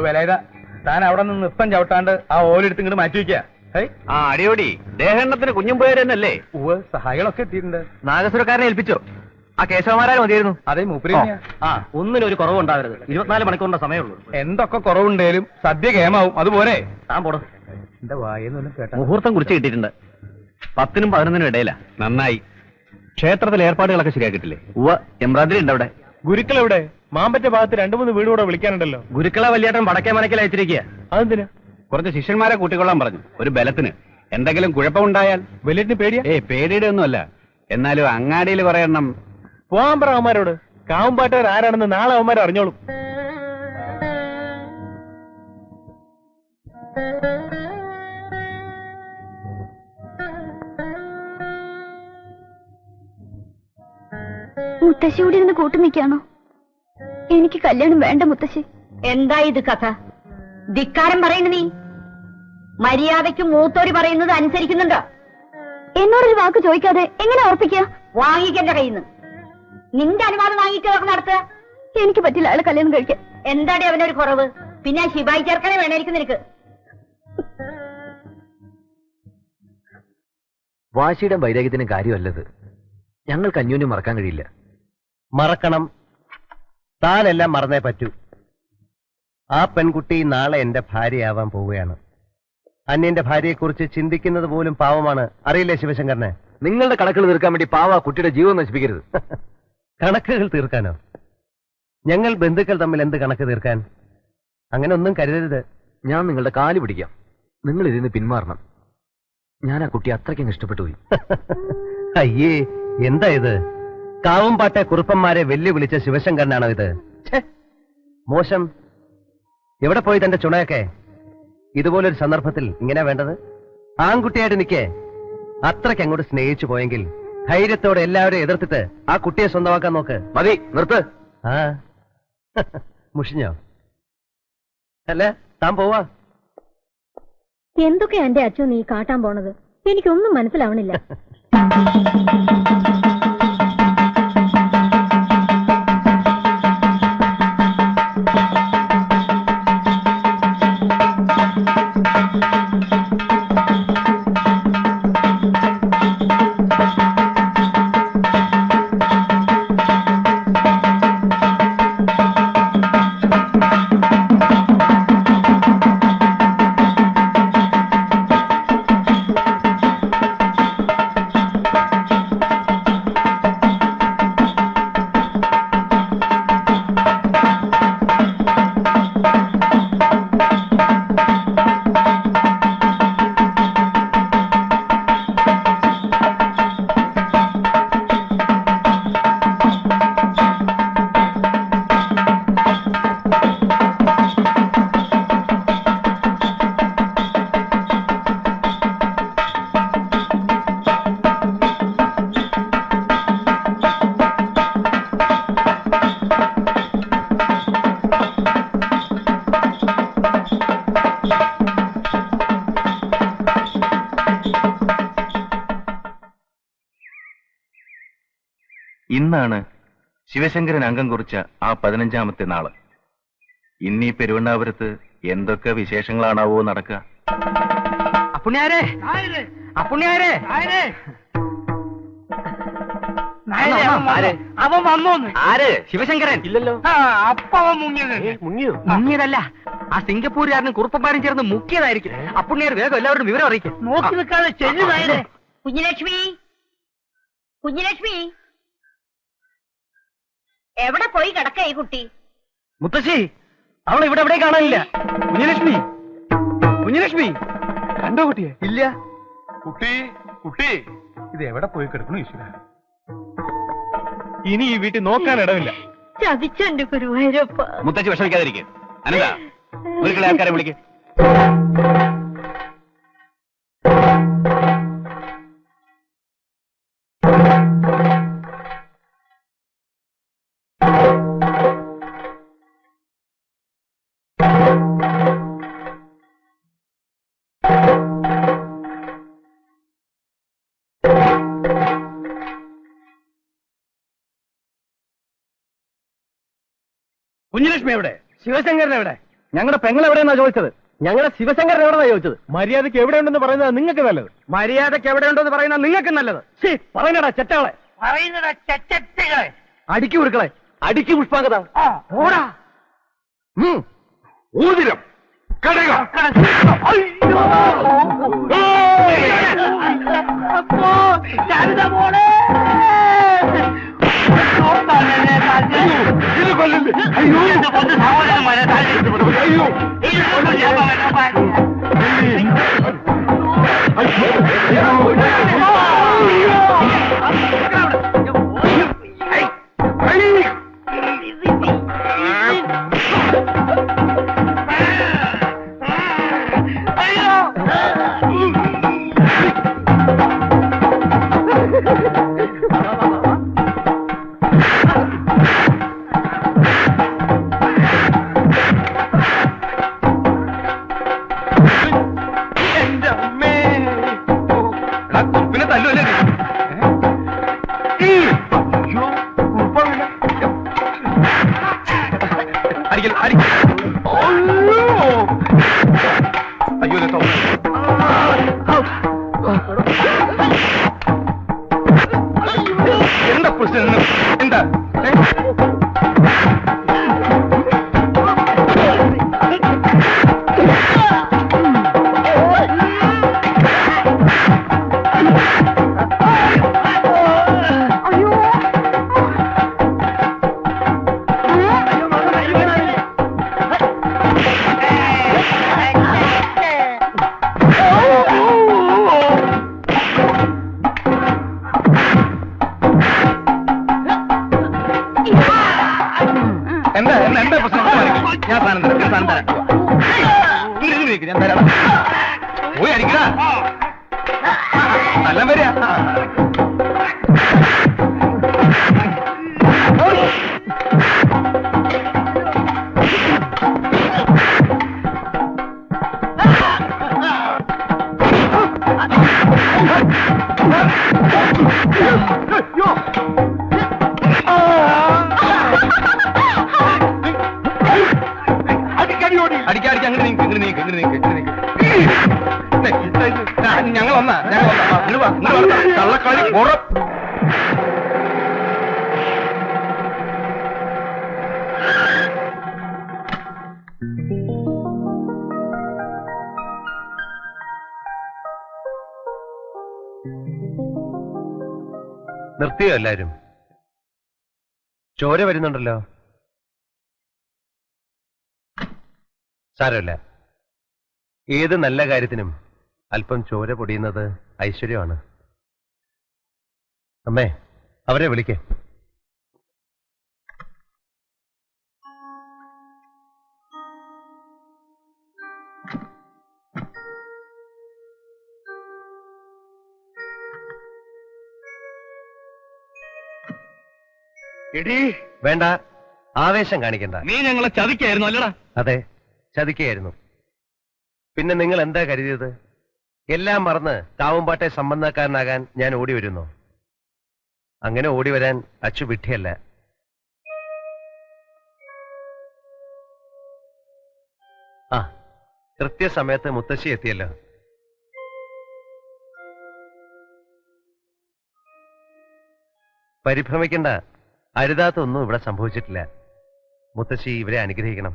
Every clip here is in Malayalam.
വിലയിത താൻ അവിടെ നിന്ന് ഇപ്പം ചവിട്ടാണ്ട് ആ ഓലെടുത്ത് ഇങ്ങോട്ട് മാറ്റി വെക്കുക. ആ അടിയോടി ദേഹണ്ണത്തിന് കുഞ്ഞും പേര് തന്നെയല്ലേ? സഹായികളൊക്കെ എത്തിയിട്ടുണ്ട്. നാഗസുരക്കാരനെ ഏൽപ്പിച്ചോ? ആ കേശവമാരായ മതിയായിരുന്നു. അതെ മൂപ്പര്. ഒന്നിനും ഒരു കുറവുണ്ടാവരുത്. 24 മണിക്കൂറിന്റെ സമയമുള്ളൂ. എന്തൊക്കെ കുറവുണ്ടേലും സദ്യ കേമാവും. അതുപോലെ താൻ പോടും. എന്റെ വായെന്നൊന്നും കേട്ട മുഹൂർത്തം കുറിച്ച് കിട്ടിയിട്ടുണ്ട്. 10-നും 11-നും ഇടയിലാ. നന്നായി. ക്ഷേത്രത്തിലെ ഏർപ്പാടുകളൊക്കെ ശരിയാക്കിയിട്ടില്ലേ? എംബ്രാന്തിരി ഉണ്ട് അവിടെ. ഗുരുക്കൾ എവിടെ? മാമ്പറ്റ ഭാഗത്ത് 2-3 വീട് കൂടെ വിളിക്കാനുണ്ടല്ലോ. ഗുരുക്കളെ വലിയേട്ടൻ വടക്കേ മനക്കിൽ അയച്ചിരിക്കുക. അതെന്തിനാ? കുറച്ച് ശിഷ്യന്മാരെ കൂട്ടിക്കൊള്ളാൻ പറഞ്ഞു. ഒരു ബലത്തിന്. എന്തെങ്കിലും കുഴപ്പമുണ്ടായാൽ. വലിയേട്ടിന് പേടിയാ? പേടിയുടെ ഒന്നുമല്ല. എന്നാലും അങ്ങാടിയിൽ പറയണം. പോകാൻ പറ അവന്മാരോട്. കാവുംപാട്ടുകാർ ആരാണെന്ന് നാളെ അവന്മാർ അറിഞ്ഞോളും. മുത്തശ്ശി കൂടി ഇരുന്ന് കൂട്ടു നിൽക്കാണോ? എനിക്ക് കല്യാണം വേണ്ട മുത്തശ്ശി. എന്താ ഇത് കഥ? ധിക്കാരം പറയുന്നു നീ. മര്യാദയ്ക്ക് മൂത്തോര് പറയുന്നത് അനുസരിക്കുന്നുണ്ടോ? എന്നോടൊരു വാക്ക് ചോദിക്കാതെ എങ്ങനെ ഉറപ്പിക്കുക? വാങ്ങിക്കന്റെ കയ്യിൽ നിന്ന്. നിന്റെ അനുവാദം വാങ്ങിച്ചതൊക്കെ നടത്തുക. എനിക്ക് പറ്റില്ല അയാളെ കല്യാണം കഴിക്കാൻ. എന്താടി അവനൊരു കുറവ്? പിന്നെ ശിവായി ചേർക്കണേ വേണമായിരിക്കും നിനക്ക്. വാശിയുടെ വൈരാഗ്യത്തിന് കാര്യമല്ലത്. ഞങ്ങൾക്ക് അന്യോന്യം മറക്കാൻ കഴിയില്ല. മറക്കണം. താനെല്ലാം മറന്നേ പറ്റൂ. ആ പെൺകുട്ടി നാളെ എന്റെ ഭാര്യയാവാൻ പോവുകയാണ്. അന്യന്റെ ഭാര്യയെക്കുറിച്ച് ചിന്തിക്കുന്നത് പോലും പാവമാണ്. അറിയില്ലേ ശിവശങ്കരനെ? നിങ്ങളുടെ കണക്കുകൾ തീർക്കാൻ വേണ്ടി പാവ കുട്ടിയുടെ ജീവൻ നശിപ്പിക്കരുത്. കണക്കുകൾ തീർക്കാനോ? ഞങ്ങൾ ബന്ധുക്കൾ തമ്മിൽ എന്ത് കണക്ക് തീർക്കാൻ? അങ്ങനെ ഒന്നും കരുതരുത്. ഞാൻ നിങ്ങളുടെ കാല് പിടിക്കാം. നിങ്ങൾ ഇതിന് പിന്മാറണം. ഞാൻ ആ കുട്ടി അത്രയ്ക്കും ഇഷ്ടപ്പെട്ടു പോയി. അയ്യേ, എന്താ ഇത്? കാവുംപാട്ടെ കുറുപ്പന്മാരെ വെല്ലുവിളിച്ച ശിവശങ്കരനാണോ ഇത്? മോശം. എവിടെ പോയി തന്റെ ചുണയൊക്കെ? ഇതുപോലൊരു സന്ദർഭത്തിൽ ഇങ്ങനെ വേണ്ടത്? ആൺകുട്ടിയായിട്ട് നിൽക്കേ. അത്രയ്ക്ക് അങ്ങോട്ട് സ്നേഹിച്ചു പോയെങ്കിൽ ധൈര്യത്തോടെ എല്ലാവരെയും എതിർത്തിട്ട് ആ കുട്ടിയെ സ്വന്തമാക്കാൻ നോക്ക്. മതി, നിർത്ത്. ആ മുഷിഞ്ഞോ? അല്ല, താൻ പോവാ. എന്തൊക്കെയാ എന്റെ അച്ഛൻ നീ കാട്ടാൻ പോണത്? എനിക്കൊന്നും മനസ്സിലാവണില്ല. ഇന്നാണ് ശിവശങ്കരൻ അംഗം കുറിച്ച ആ 15ാമത്തെ നാള്. ഇന്നീ പെരുവണ്ണാപുരത്ത് എന്തൊക്കെ വിശേഷങ്ങളാണാവോ നടക്കുക? അവൻ വന്നോന്ന്? ആര്? ശിവശങ്കരൻ? ഇല്ലല്ലോ. അപ്പവൻ മുങ്ങിയതല്ല. ആ സിംഗപ്പൂരുകാരനും കുറുപ്പന്മാരും ചേർന്ന് മുക്കിയതായിരിക്കും. അപ്പുണ്ണിയാർ വേഗം എല്ലാവരും വിവരം അറിയിക്കും. നോക്കി നിൽക്കാതെ ചെല്ലുതായത്. കുഞ്ഞിലക്ഷ്മി, കുഞ്ഞിലക്ഷ്മി, എവിടെ പോയി കിടക്ക ഈ കുട്ടി? മുത്തശ്ശി, അവൾ ഇവിടെ എവിടെ കാണാനില്ല. കുഞ്ഞലക്ഷ്മി, കുഞ്ഞലക്ഷ്മി കണ്ടോ കുട്ടിയെ? ഇല്ല. കുട്ടി, കുട്ടി ഇത് എവിടെ പോയി കിടക്കണു ഈശ്വര? ഇനി ഈ വീട്ടിൽ നോക്കാൻ ഇടമില്ല. ചതിച്ചെന്റെ ഗുരുവായൂരപ്പ. മുത്തച്ഛി വിഷമിക്കാതിരിക്കും. അനന്താ, വീട്ടിലെ ആൾക്കാരെ വിളിക്ക്. കുഞ്ഞലക്ഷ്മി എവിടെ? ശിവശങ്കരൻ എവിടെ? ഞങ്ങളുടെ പെങ്ങൾ എവിടെയെന്നാ ചോദിച്ചത്? ഞങ്ങളുടെ ശിവശങ്കരൻ എവിടെന്നാ ചോദിച്ചത്? മര്യാദയ്ക്ക് എവിടെയുണ്ടെന്ന് പറയുന്നത് നിങ്ങൾക്ക് നല്ലത്. മര്യാദക്ക് എവിടെയുണ്ടെന്ന് പറയുന്ന നിങ്ങൾക്ക് നല്ലത്. പറയുന്നടാ ചെറ്റകളെ, അടിക്ക് കുറുക്കളെ, അടിക്ക് പുഷ്പാങ്കത. ഓടാ ഊതിരം കടക പിന്നെ തല്ലുവല്ലേ? അടിക്കൽ അടിക്കൽ. അയ്യോ എന്താ പ്രശ്നം? എന്താ എന്താ എന്താ എന്താ പ്രശ്നം? ഞാൻ സാധനം തരാം, ഞാൻ സാധനം തരാം. ഞാൻ തരാം. പോയി അടിക്കടാ, നല്ല വരിക. അടിക്കാ അടിക്കാ, അങ്ങനെ നീക്ക്, ഇങ്ങനെ നീക്ക്, ഇങ്ങനെ നീക്ക്, ഇങ്ങനെ നീക്ക്. ഞങ്ങൾ വന്നാ കള്ളക്കളി പുറം. നിർത്തിയോ എല്ലാരും? ചോര വരുന്നുണ്ടല്ലോ. സാരമില്ല, ഏത് നല്ല കാര്യത്തിനും അല്പം ചോര പൊടിയുന്നത് ഐശ്വര്യമാണ്. അമ്മേ, അവരെ വിളിക്കേ. വേണ്ട, ആവേശം കാണിക്കണ്ട. നീ ഞങ്ങളെ ചതിക്കായിരുന്നു അല്ലടാ? അതെ, ചതിക്കുകയായിരുന്നു. പിന്നെ നിങ്ങൾ എന്താ കരുതിയത്? എല്ലാം മറന്ന് കാവുംപാട്ടെ സംബന്ധക്കാരനാകാൻ ഞാൻ ഓടി വരുന്നു? അങ്ങനെ ഓടി വരാൻ അച്ചു വിഡ്ഢിയല്ല. ആ, കൃത്യസമയത്ത് മുത്തശ്ശി എത്തിയല്ലോ. പരിഭ്രമിക്കണ്ട, അരുതാത്തൊന്നും ഇവിടെ സംഭവിച്ചിട്ടില്ല. മുത്തശ്ശി ഇവരെ അനുഗ്രഹിക്കണം.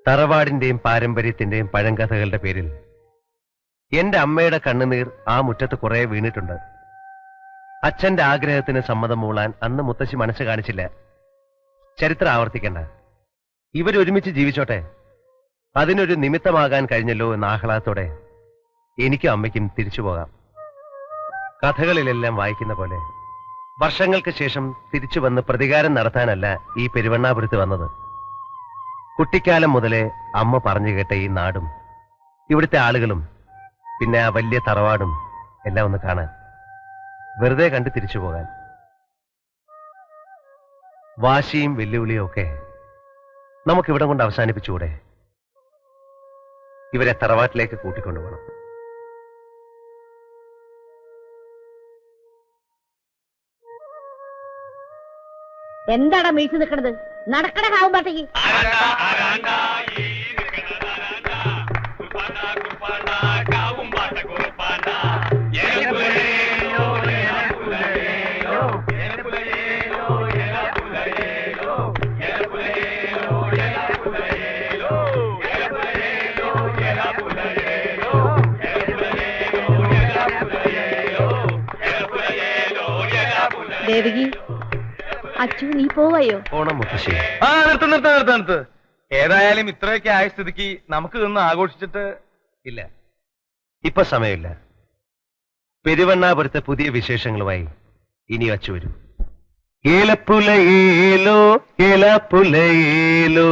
തറവാടിന്റെയും പാരമ്പര്യത്തിന്റെയും പഴങ്കഥകളുടെ പേരിൽ എന്റെ അമ്മയുടെ കണ്ണുനീർ ആ മുറ്റത്ത് കുറെ വീണിട്ടുണ്ട്. അച്ഛന്റെ ആഗ്രഹത്തിന് സമ്മതം മൂളാൻ അന്ന് മുത്തശ്ശി മനസ്സ് കാണിച്ചില്ല. ചരിത്രം ആവർത്തിക്കണ്ട, ഇവരൊരുമിച്ച് ജീവിച്ചോട്ടെ. അതിനൊരു നിമിത്തമാകാൻ കഴിഞ്ഞല്ലോ എന്ന ആഹ്ലാദത്തോടെ എനിക്കും അമ്മയ്ക്കും തിരിച്ചു പോകാം. കഥകളിലെല്ലാം വായിക്കുന്ന പോലെ വർഷങ്ങൾക്ക് ശേഷം തിരിച്ചു വന്ന് പ്രതികാരം നടത്താനല്ല ഈ പെരുവണ്ണാപുരത്ത് വന്നത്. കുട്ടിക്കാലം മുതലേ അമ്മ പറഞ്ഞു കേട്ട ഈ നാടും ഇവിടുത്തെ ആളുകളും പിന്നെ ആ വലിയ തറവാടും എല്ലാം ഒന്ന് കാണാൻ, വെറുതെ കണ്ട് തിരിച്ചു പോകാൻ. വാശിയും വെല്ലുവിളിയും ഒക്കെ നമുക്കിവിടെ കൊണ്ട് അവസാനിപ്പിച്ചുകൂടെ? ഇവരെ തറവാട്ടിലേക്ക് കൂട്ടിക്കൊണ്ടുപോകണം. എന്താടാ മീഴ്ച നിക്കണത്? നടക്കണ കാവും പാട്ടേക്ക്. ദേവകി, അച്ചു നീ പോവായോ? ഓണം മുത്തശ്ശി. ആ നിർത്ത്. ഏതായാലും ഇത്രയൊക്കെ ആയ സ്ഥിതിക്ക് നമുക്ക് നിന്ന് ആഘോഷിച്ചിട്ട്. ഇല്ല, ഇപ്പൊ സമയമില്ല. പെരുവണ്ണാപുരത്തെ പുതിയ വിശേഷങ്ങളുമായി ഇനി അച്ചു വരും. ഏലപ്പുലയേലോ ഏലപ്പുലയേലോ